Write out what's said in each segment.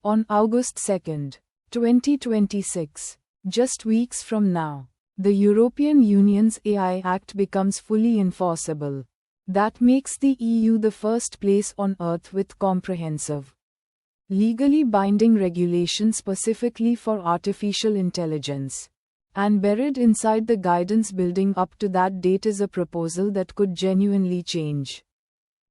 On August 2, 2026, just weeks from now, the European Union's AI Act becomes fully enforceable. That makes the EU the first place on earth with comprehensive, legally binding regulations specifically for artificial intelligence. And buried inside the guidance building up to that date is a proposal that could genuinely change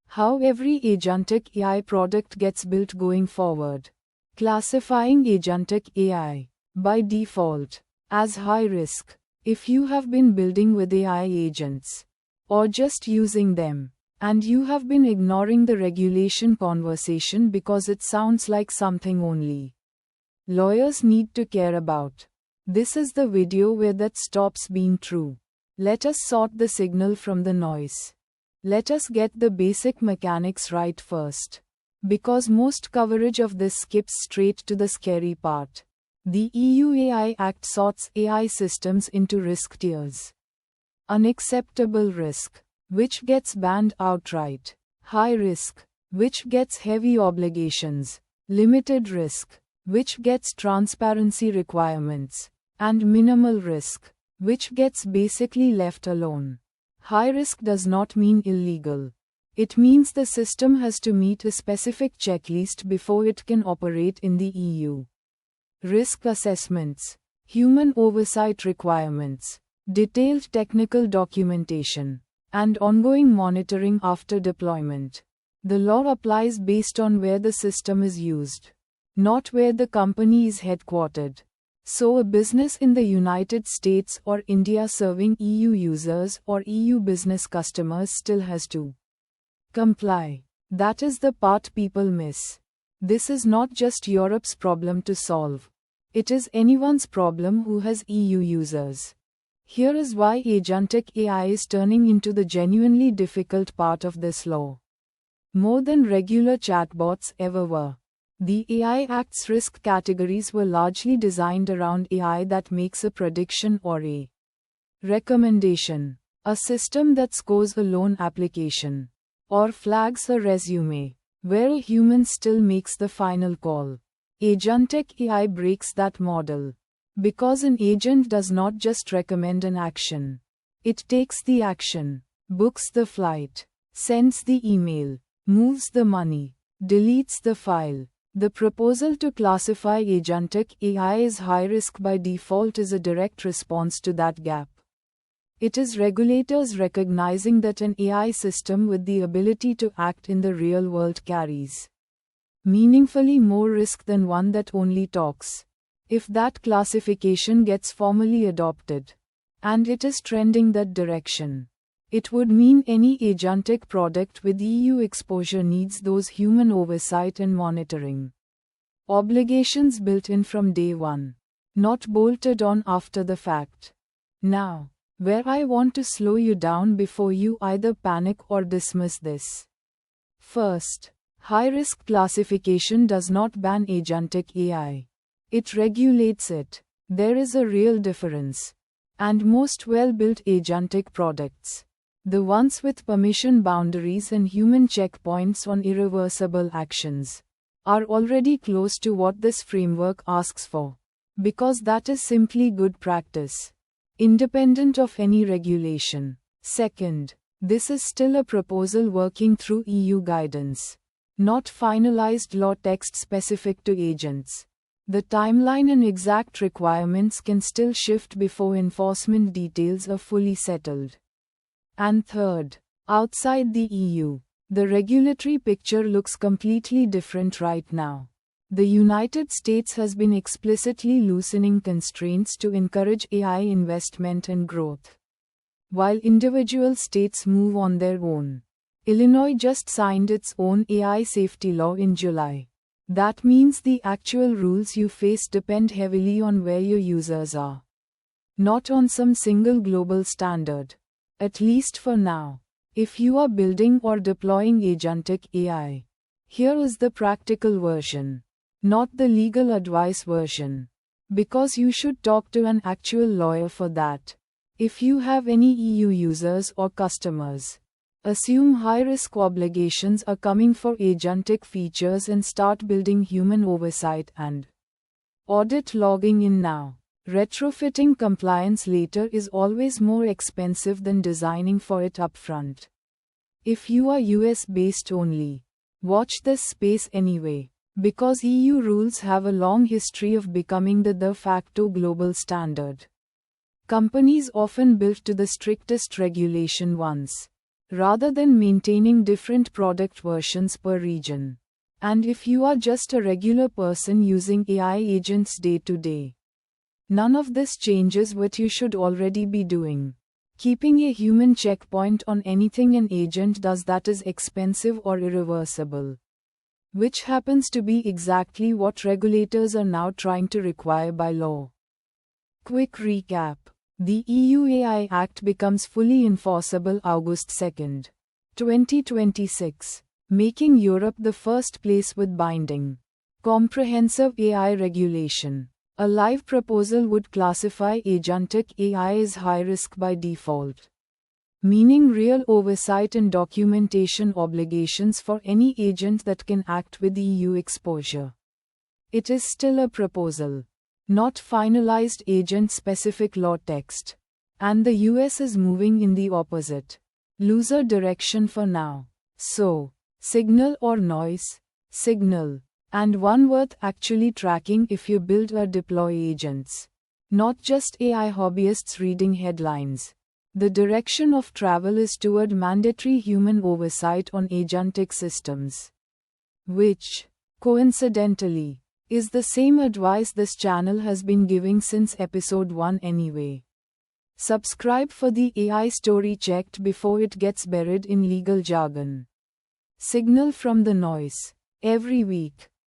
how every agentic AI product gets built going forward. Classifying agentic AI, by default, as high risk. If you have been building with AI agents, or just using them, and you have been ignoring the regulation conversation because it sounds like something only lawyers need to care about, this is the video where that stops being true. Let us sort the signal from the noise. Let us get the basic mechanics right first. Because most coverage of this skips straight to the scary part. The EU AI Act sorts AI systems into risk tiers. Unacceptable risk, which gets banned outright. High risk, which gets heavy obligations. Limited risk, which gets transparency requirements. And minimal risk, which gets basically left alone. High risk does not mean illegal. It means the system has to meet a specific checklist before it can operate in the EU. Risk assessments, human oversight requirements, detailed technical documentation, and ongoing monitoring after deployment. The law applies based on where the system is used, not where the company is headquartered. So a business in the United States or India serving EU users or EU business customers still has to comply. That is the part people miss. This is not just Europe's problem to solve. It is anyone's problem who has EU users. Here is why agentic AI is turning into the genuinely difficult part of this law. More than regular chatbots ever were. The AI Act's risk categories were largely designed around AI that makes a prediction or a recommendation, a system that scores a loan application, or flags a resume, where a human still makes the final call. Agentic AI breaks that model. Because an agent does not just recommend an action. It takes the action, books the flight, sends the email, moves the money, deletes the file. The proposal to classify agentic AI as high risk by default is a direct response to that gap. It is regulators recognizing that an AI system with the ability to act in the real world carries meaningfully more risk than one that only talks. If that classification gets formally adopted, and it is trending that direction, it would mean any agentic product with EU exposure needs those human oversight and monitoring obligations built in from day one, not bolted on after the fact. Now, where I want to slow you down before you either panic or dismiss this. First, high-risk classification does not ban agentic AI. It regulates it. There is a real difference. And most well-built agentic products, the ones with permission boundaries and human checkpoints on irreversible actions, are already close to what this framework asks for. Because that is simply good practice, independent of any regulation. Second, this is still a proposal working through EU guidance, not finalized law text specific to agents. The timeline and exact requirements can still shift before enforcement details are fully settled. And third, outside the EU, the regulatory picture looks completely different right now. The United States has been explicitly loosening constraints to encourage AI investment and growth, while individual states move on their own. Illinois just signed its own AI safety law in July. That means the actual rules you face depend heavily on where your users are, not on some single global standard. At least for now. If you are building or deploying agentic AI, here is the practical version, not the legal advice version. Because you should talk to an actual lawyer for that. If you have any EU users or customers, Assume high-risk obligations are coming for agentic features and start building human oversight and audit logging in now. Retrofitting compliance later is always more expensive than designing for it upfront. If you are US-based only, watch this space anyway, because EU rules have a long history of becoming the de facto global standard. Companies often build to the strictest regulation once, rather than maintaining different product versions per region. And if you are just a regular person using AI agents day to day, none of this changes what you should already be doing. Keeping a human checkpoint on anything an agent does that is expensive or irreversible. Which happens to be exactly what regulators are now trying to require by law. Quick recap. The EU AI Act becomes fully enforceable August 2, 2026, making Europe the first place with binding, comprehensive AI regulation. A live proposal would classify agentic AI as high risk by default, meaning real oversight and documentation obligations for any agent that can act with EU exposure. It is still a proposal, not finalized agent-specific law text, and the US is moving in the opposite, looser direction for now. So, signal or noise? Signal. And one worth actually tracking if you build or deploy agents. Not just AI hobbyists reading headlines. The direction of travel is toward mandatory human oversight on agentic systems. Which, coincidentally, is the same advice this channel has been giving since episode 1 anyway. Subscribe for the AI story checked before it gets buried in legal jargon. Signal from the noise. Every week.